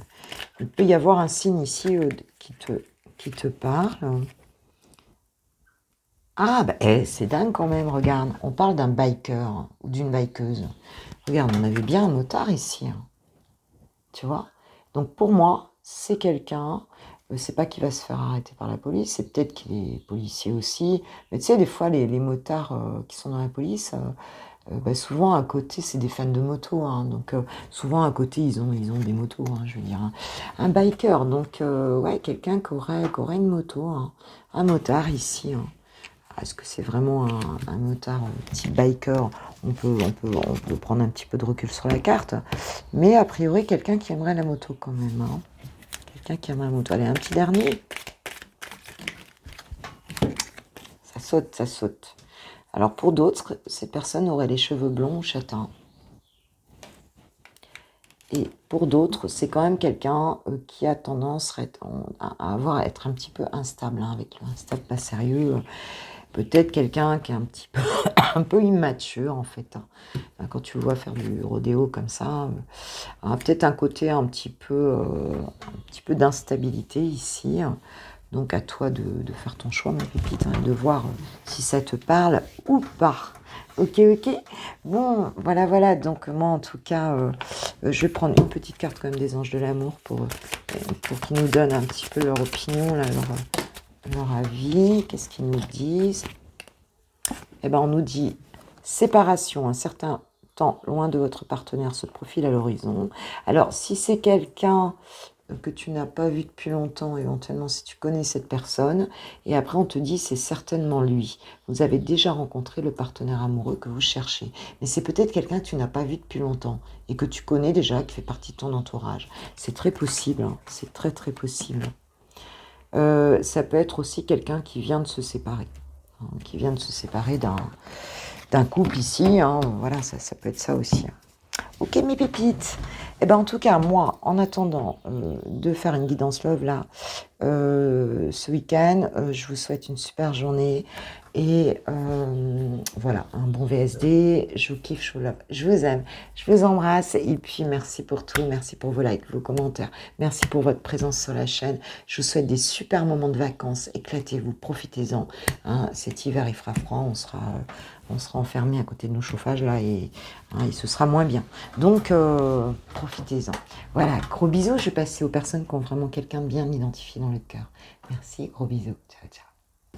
A: il peut y avoir un signe ici qui te parle. Ah, c'est dingue quand même, regarde. On parle d'un biker ou d'une bikeuse. Regarde, on avait bien un motard ici. Tu vois? Donc pour moi, c'est quelqu'un, c'est pas qu'il va se faire arrêter par la police, c'est peut-être qu'il est policier aussi. Mais tu sais, des fois, les motards qui sont dans la police, souvent à côté, c'est des fans de moto. Donc souvent à côté, ils ont des motos, je veux dire. Un biker, donc ouais, quelqu'un qui aurait une moto. Un motard ici. Est-ce que c'est vraiment un motard type biker? On peut prendre un petit peu de recul sur la carte. Mais a priori, quelqu'un qui aimerait la moto quand même. Quelqu'un qui aimerait la moto. Allez, un petit dernier. Ça saute. Alors pour d'autres, ces personnes auraient les cheveux blonds ou châtains. Et pour d'autres, c'est quand même quelqu'un qui a tendance à être un petit peu instable, avec le instable pas sérieux. Peut-être quelqu'un qui est un peu immature en fait. Quand tu le vois faire du rodéo comme ça, peut-être un côté un petit peu d'instabilité ici. Donc à toi de faire ton choix, ma pépite, de voir si ça te parle ou pas. Ok. Bon, voilà. Donc moi, en tout cas, je vais prendre une petite carte quand même des anges de l'amour pour qu'ils nous donnent un petit peu leur opinion, là, leur avis. Qu'est-ce qu'ils nous disent? On nous dit séparation, un certain temps loin de votre partenaire se profile à l'horizon. Alors, si c'est quelqu'un que tu n'as pas vu depuis longtemps, éventuellement si tu connais cette personne, et après on te dit c'est certainement lui. Vous avez déjà rencontré le partenaire amoureux que vous cherchez, mais c'est peut-être quelqu'un que tu n'as pas vu depuis longtemps et que tu connais déjà, qui fait partie de ton entourage. C'est très possible, c'est très très possible. Ça peut être aussi quelqu'un qui vient de se séparer, d'un couple ici, voilà, ça peut être ça aussi. Ok mes pépites. En tout cas, moi, en attendant de faire une guidance love là, ce week-end, je vous souhaite une super journée et voilà, un bon VSD. Je vous kiffe, je vous love, je vous aime, je vous embrasse et puis merci pour tout, merci pour vos likes, vos commentaires, merci pour votre présence sur la chaîne. Je vous souhaite des super moments de vacances, éclatez-vous, profitez-en. Cet hiver il fera froid, on sera enfermé à côté de nos chauffages là et ce sera moins bien. Donc profitez-en. Voilà, gros bisous. Je vais passer aux personnes qui ont vraiment quelqu'un de bien identifié dans le cœur. Merci, gros bisous. Ciao.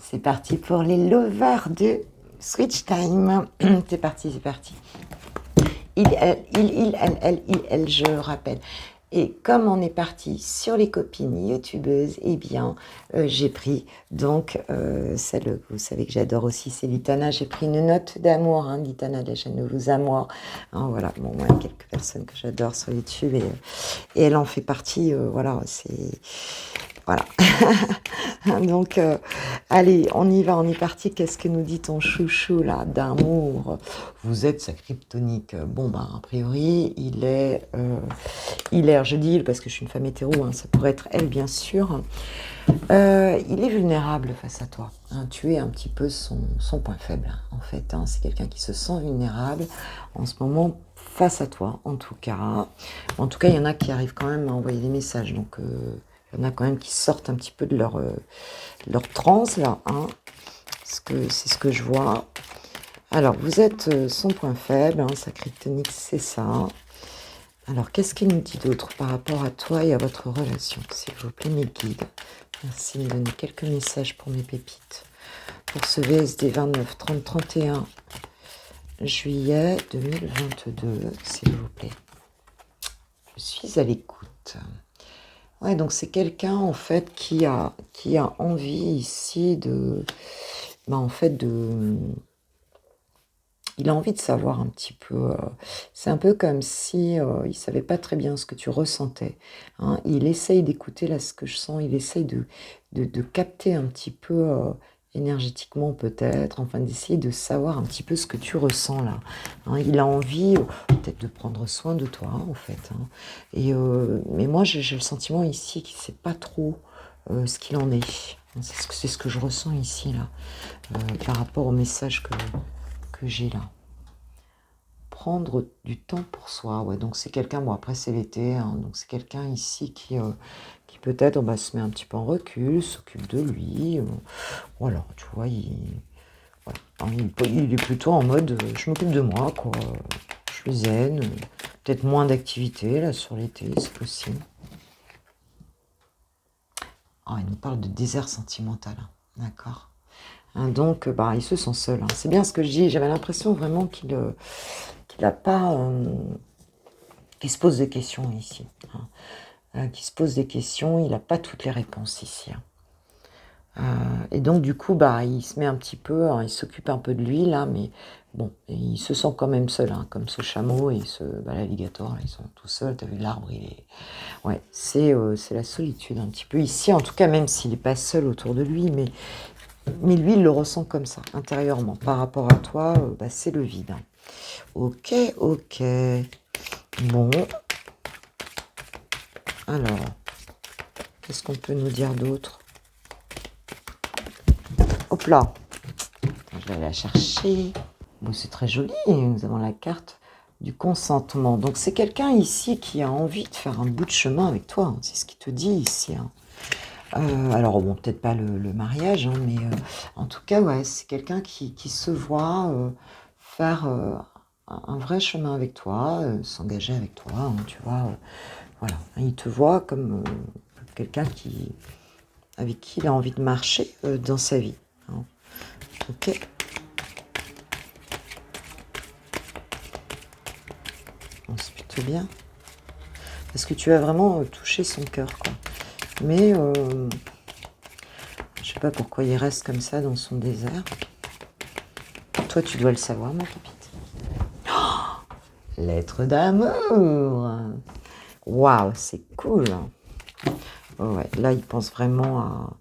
A: C'est parti pour les lovers de Switch Time. C'est parti. Il, elle, je rappelle. Et comme on est parti sur les copines youtubeuses, eh bien, j'ai pris donc celle que vous savez que j'adore aussi, c'est Litana. J'ai pris une note d'amour, hein, Litana de la chaîne de Vous à moi. Hein, voilà, bon, moi, il y a quelques personnes que j'adore sur YouTube et elle en fait partie. Voilà, c'est voilà. Donc, allez, on y va, on est parti. Qu'est-ce que nous dit ton chouchou là d'amour? Vous êtes sa kryptonique. Bon, bah, a priori, il est, je dis il parce que je suis une femme hétéro, hein, ça pourrait être elle, bien sûr. Il est vulnérable face à toi. Hein, tu es un petit peu son point faible, hein, en fait. Hein, c'est quelqu'un qui se sent vulnérable en ce moment face à toi, en tout cas. En tout cas, il y en a qui arrivent quand même à envoyer des messages, donc il y en a quand même qui sortent un petit peu de leur transe, là. Hein, c'est ce que je vois. Alors, vous êtes son point faible, hein, sa kryptonique, c'est ça. Alors, qu'est-ce qu'il nous dit d'autre par rapport à toi et à votre relation? S'il vous plaît, mes guides. Merci de me donner quelques messages pour mes pépites. Pour ce VSD 29, 30, 31 juillet 2022, s'il vous plaît. Je suis à l'écoute. Ouais, donc c'est quelqu'un, en fait, qui a envie ici de... Ben, en fait, il a envie de savoir un petit peu. C'est un peu comme si il savait pas très bien ce que tu ressentais. Hein. Il essaye d'écouter là ce que je sens. Il essaye de capter un petit peu énergétiquement peut-être. Enfin d'essayer de savoir un petit peu ce que tu ressens là. Hein. Il a envie peut-être de prendre soin de toi en fait. Hein. Et mais moi j'ai le sentiment ici qu'il sait pas trop ce qu'il en est. C'est ce que je ressens ici là par rapport au message que j'ai là. Prendre du temps pour soi, ouais, donc c'est quelqu'un, bon après c'est l'été, hein, donc c'est quelqu'un ici qui peut-être se met un petit peu en recul, s'occupe de lui, voilà, tu vois, voilà, hein, il est plutôt en mode je m'occupe de moi, quoi, je suis zen, peut-être moins d'activité là sur l'été, c'est possible. Ah, il nous parle de désert sentimental, hein, d'accord. Hein, donc, il se sent seul. Hein. C'est bien ce que je dis. J'avais l'impression vraiment qu'il n'a pas... qu'il se pose des questions ici. Hein. Qu'il se pose des questions. Il n'a pas toutes les réponses ici. Hein. Et donc, du coup, il se met un petit peu... Hein, il s'occupe un peu de lui, là, mais bon, il se sent quand même seul. Hein, comme ce chameau et l'alligator, là, ils sont tout seuls. T'as vu, l'arbre, il est... Ouais, c'est la solitude un petit peu ici. En tout cas, même s'il n'est pas seul autour de lui, mais lui, il le ressent comme ça, intérieurement. Par rapport à toi, c'est le vide. Hein. Ok, ok. Bon. Alors, qu'est-ce qu'on peut nous dire d'autre? Hop là. Je vais aller la chercher. Bon, c'est très joli. Nous avons la carte du consentement. Donc, c'est quelqu'un ici qui a envie de faire un bout de chemin avec toi. Hein. C'est ce qu'il te dit ici. Hein. Alors, bon, peut-être pas le mariage, hein, mais en tout cas, ouais, c'est quelqu'un qui se voit faire un vrai chemin avec toi, s'engager avec toi, hein, tu vois. Voilà, il te voit comme quelqu'un avec qui il a envie de marcher dans sa vie. Hein. Ok. Bon, c'est plutôt bien. Parce que tu as vraiment touché son cœur, quoi. Mais je sais pas pourquoi il reste comme ça dans son désert. Toi, tu dois le savoir, ma pépite. Oh, lettre d'amour. Waouh, c'est cool. Oh, ouais, là, il pense vraiment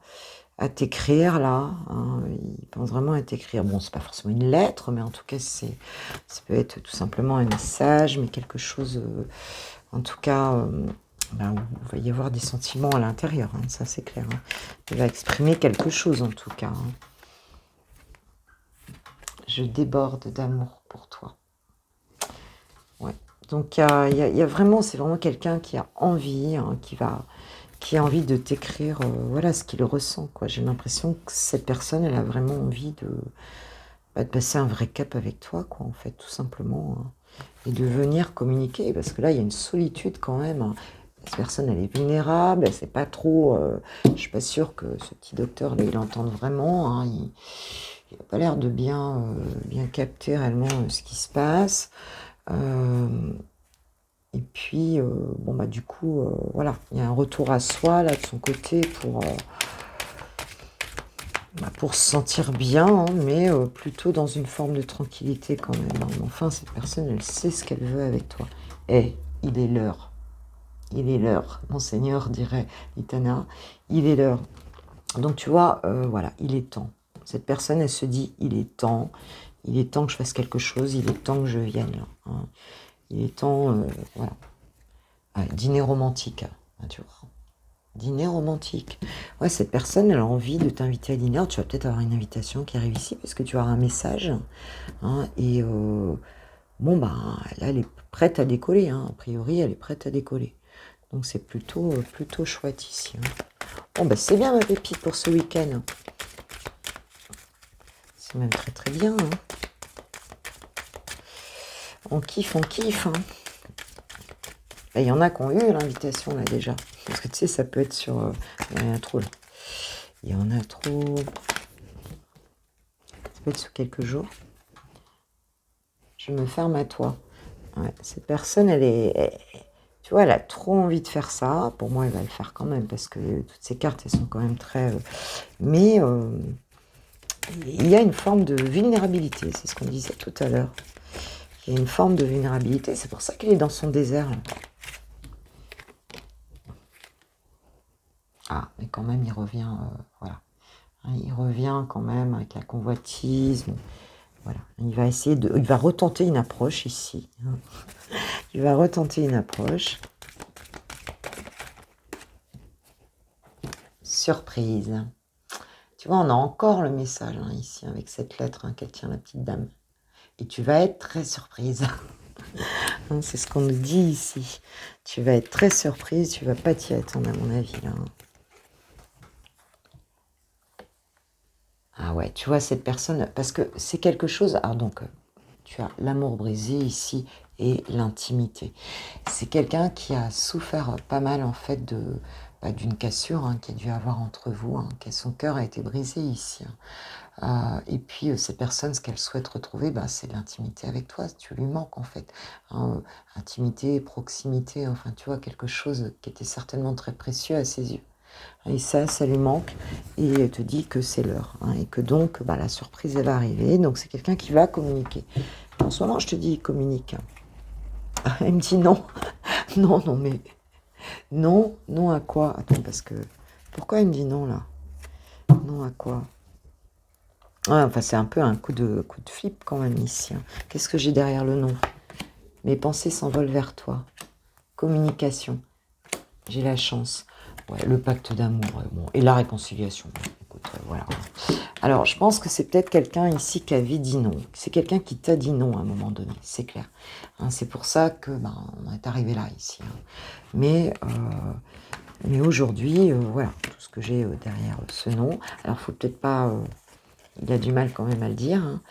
A: à t'écrire, là. Hein. Il pense vraiment à t'écrire. Bon, c'est pas forcément une lettre, mais en tout cas, ça peut être tout simplement un message, mais quelque chose, en tout cas, où il va y avoir des sentiments à l'intérieur, hein, ça c'est clair. Hein. Il va exprimer quelque chose, en tout cas. Hein. Je déborde d'amour pour toi. Ouais. Donc, il y a vraiment, c'est vraiment quelqu'un qui a envie, hein, qui a envie de t'écrire, voilà, ce qu'il ressent, quoi. J'ai l'impression que cette personne, elle a vraiment envie de passer un vrai cap avec toi, quoi, en fait, tout simplement. Hein. Et de venir communiquer, parce que là, il y a une solitude quand même. Hein. Cette personne, elle est vulnérable, elle sait pas trop... je suis pas sûre que ce petit docteur, là, il entende vraiment. Hein. Il n'a pas l'air de bien capter réellement ce qui se passe. Et puis, bon, bah, du coup, voilà, il y a un retour à soi, là, de son côté, pour se sentir bien, hein, mais plutôt dans une forme de tranquillité quand même, hein. Mais enfin, cette personne, elle sait ce qu'elle veut avec toi. Eh, il est l'heure. Il est l'heure. Monseigneur dirait Itana, il est l'heure. Donc, tu vois, voilà, il est temps. Cette personne, elle se dit, il est temps que je fasse quelque chose, il est temps que je vienne, là, hein. Il est temps, voilà. Ah, dîner romantique, hein, tu vois. Dîner romantique. Ouais, cette personne, elle a envie de t'inviter à dîner. Alors, tu vas peut-être avoir une invitation qui arrive ici parce que tu auras un message, hein, et bon, bah, là, elle est prête à décoller, hein. A priori, elle est prête à décoller. Donc, c'est plutôt chouette ici, hein. Bon, bah, c'est bien, ma pépite, pour ce week-end. C'est même très, très bien, hein. On kiffe, hein. Il y en a qui ont eu l'invitation, là, déjà. Parce que, tu sais, ça peut être sur... il y en a trop, là. Il y en a trop... Ça peut être sur quelques jours. Je me ferme à toi. Ouais, cette personne, tu vois, elle a trop envie de faire ça. Pour moi, elle va le faire quand même, parce que toutes ces cartes, elles sont quand même très... mais il y a une forme de vulnérabilité, c'est ce qu'on disait tout à l'heure. Il y a une forme de vulnérabilité, c'est pour ça qu'elle est dans son désert. Ah, mais quand même, il revient, voilà. Hein, il revient quand même avec la convoitise. Voilà. Il va retenter une approche ici, hein. Il va retenter une approche. Surprise. Tu vois, on a encore le message, hein, ici, avec cette lettre, hein, qu'elle tient, la petite dame. Et tu vas être très surprise. Hein, c'est ce qu'on nous dit ici. Tu vas être très surprise, tu vas pas t'y attendre, à mon avis, là. Ah ouais, tu vois, cette personne, parce que c'est quelque chose... Alors donc, tu as l'amour brisé ici et l'intimité. C'est quelqu'un qui a souffert pas mal, en fait, d'une cassure, hein, qu'il y a dû avoir entre vous, hein, que son cœur a été brisé ici, hein. Et puis, cette personne, ce qu'elle souhaite retrouver, c'est l'intimité avec toi. Tu lui manques, en fait, hein, intimité, proximité, enfin, tu vois, quelque chose qui était certainement très précieux à ses yeux. Et ça lui manque, et elle te dit que c'est l'heure, hein, et que donc, la surprise, elle va arriver. Donc, c'est quelqu'un qui va communiquer. En ce moment, je te dis, il communique. Elle me dit non. Non, non, mais... Non, non à quoi? Attends, parce que... Pourquoi elle me dit non, là? Non à quoi? Ouais, enfin, c'est un peu un coup de flip, quand même, ici, hein. Qu'est-ce que j'ai derrière le nom? Mes pensées s'envolent vers toi. Communication. J'ai la chance. Ouais, le pacte d'amour, bon, et la réconciliation. Écoute, voilà. Alors, je pense que c'est peut-être quelqu'un ici qui avait dit non. C'est quelqu'un qui t'a dit non à un moment donné, c'est clair. Hein, c'est pour ça que on est arrivé là, ici, hein. Mais aujourd'hui, voilà, tout ce que j'ai derrière ce nom. Alors, faut peut-être pas... il a du mal quand même à le dire, hein.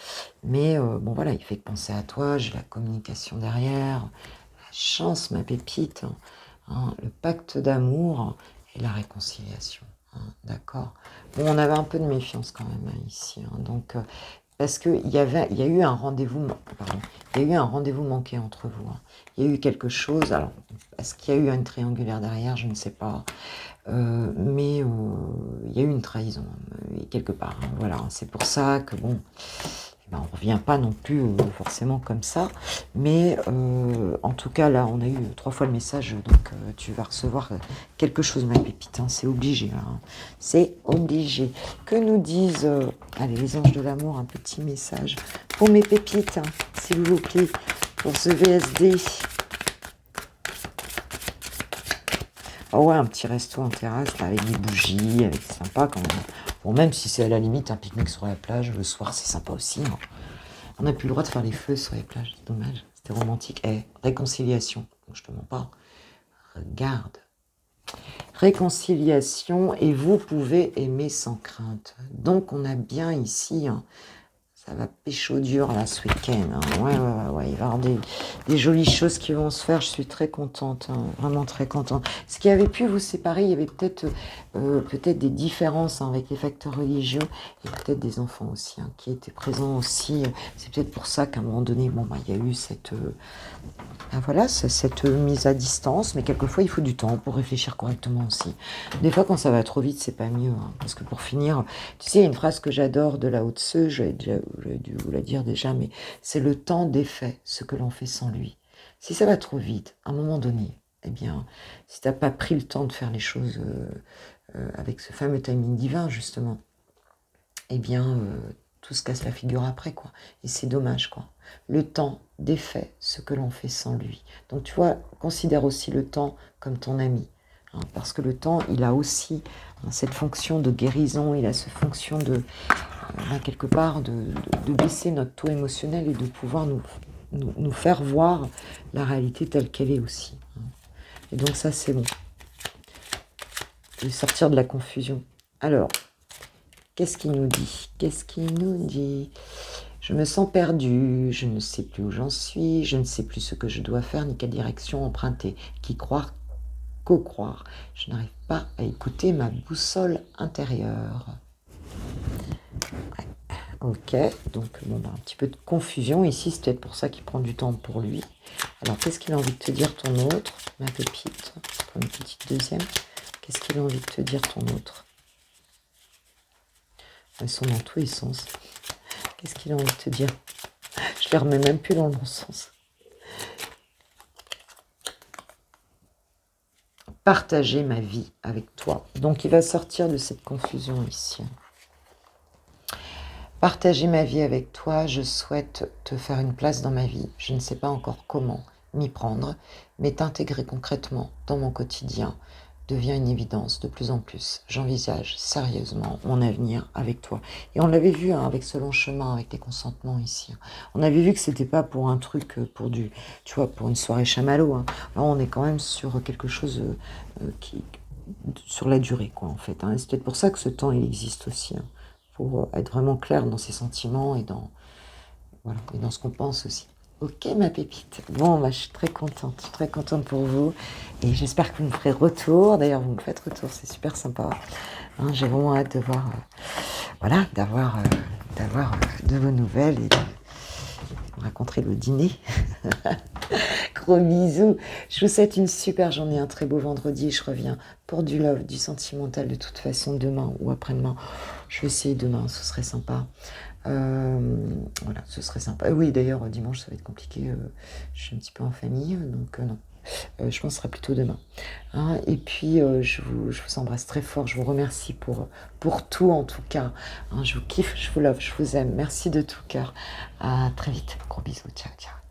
A: Mais bon, voilà, il fait penser à toi. J'ai la communication derrière. La chance, ma pépite, hein. Hein, le pacte d'amour et la réconciliation, hein, d'accord. Bon, on avait un peu de méfiance quand même, hein, ici, hein, donc parce que il y a eu un rendez-vous, pardon, il y a eu un rendez-vous manqué entre vous, hein. Il y a eu quelque chose. Alors, est-ce qu'il y a eu une triangulaire derrière? Je ne sais pas, mais il y a eu une trahison, quelque part, hein, voilà. C'est pour ça que bon. On ne revient pas non plus forcément comme ça, mais en tout cas là on a eu 3 fois le message, donc tu vas recevoir quelque chose, ma pépite, hein, c'est obligé, hein. C'est obligé. Que nous disent allez, les anges de l'amour, un petit message pour mes pépites, hein, s'il vous plaît, pour ce VSD. Oh ouais, un petit resto en terrasse là, avec des bougies, avec sympa quand même. Bon, même si c'est à la limite un pique-nique sur la plage le soir, c'est sympa aussi, hein. On n'a plus le droit de faire les feux sur les plages, c'est dommage. C'était romantique. Réconciliation, je te mens pas. Regarde. Réconciliation, et vous pouvez aimer sans crainte. Donc on a bien ici, hein, Ça va pécho dur là ce week-end. Hein. Ouais. Il va y avoir des jolies choses qui vont se faire. Je suis très contente, hein, vraiment très contente. Ce qui avait pu vous séparer, il y avait peut-être des différences hein, avec les facteurs religieux et peut-être des enfants aussi hein, qui étaient présents aussi. C'est peut-être pour ça qu'à un moment donné, bon, bah, il y a eu cette mise à distance, mais quelquefois il faut du temps pour réfléchir correctement aussi. Des fois quand ça va trop vite, c'est pas mieux, hein, parce que pour finir, tu sais, il y a une phrase que j'adore de Lao Tse, j'avais dû vous la dire déjà, mais c'est le temps défait ce que l'on fait sans lui. Si ça va trop vite, à un moment donné, eh bien, si t'as pas pris le temps de faire les choses avec ce fameux timing divin, justement, eh bien, tout se casse la figure après, quoi. Et c'est dommage, quoi. Le temps défait ce que l'on fait sans lui. Donc, tu vois, considère aussi le temps comme ton ami. Hein, parce que le temps, il a aussi hein, cette fonction de guérison, il a cette fonction de, quelque part, de baisser notre taux émotionnel et de pouvoir nous faire voir la réalité telle qu'elle est aussi. Hein. Et donc, ça, c'est bon. De sortir de la confusion. Alors, qu'est-ce qu'il nous dit? Qu'est-ce qu'il nous dit? Je me sens perdue, je ne sais plus où j'en suis, je ne sais plus ce que je dois faire ni quelle direction emprunter. Qui croire, qu'au croire. Je n'arrive pas à écouter ma boussole intérieure. Ouais. Ok, donc bon, bah, un petit peu de confusion ici, c'est peut-être pour ça qu'il prend du temps pour lui. Alors, qu'est-ce qu'il a envie de te dire ton autre, ma pépite? Pour une petite deuxième. Qu'est-ce qu'il a envie de te dire ton autre? Ils sont dans tous les sens. Qu'est-ce qu'il a envie de te dire? Je les remets même plus dans le bon sens. Partager ma vie avec toi. Donc, il va sortir de cette confusion ici. Partager ma vie avec toi, je souhaite te faire une place dans ma vie. Je ne sais pas encore comment m'y prendre, mais t'intégrer concrètement dans mon quotidien devient une évidence de plus en plus. J'envisage sérieusement mon avenir avec toi. Et on l'avait vu hein, avec ce long chemin, avec les consentements ici. On avait vu que c'était pas pour un truc, pour du, tu vois, pour une soirée chamallow. Hein. Là, on est quand même sur quelque chose qui, sur la durée, quoi, en fait. Hein. C'est peut-être pour ça que ce temps, il existe aussi. Hein, pour être vraiment clair dans ses sentiments et dans, voilà, et dans ce qu'on pense aussi. Ok ma pépite. Bon, bah, je suis très contente pour vous. Et j'espère que vous me ferez retour. D'ailleurs, vous me faites retour, c'est super sympa. Hein, j'ai vraiment hâte de voir, voilà, d'avoir de vos nouvelles et de vous raconter le dîner. Gros bisous. Je vous souhaite une super journée, un très beau vendredi. Je reviens pour du love, du sentimental de toute façon demain ou après-demain. Je vais essayer demain, ce serait sympa. Voilà, ce serait sympa. Oui, d'ailleurs, dimanche, ça va être compliqué. Je suis un petit peu en famille, donc non. Je pense que ce sera plutôt demain. Hein, et puis, je vous embrasse très fort. Je vous remercie pour tout, en tout cas. Hein, je vous kiffe, je vous love, je vous aime. Merci de tout cœur. À très vite. Gros bisous. Ciao, ciao.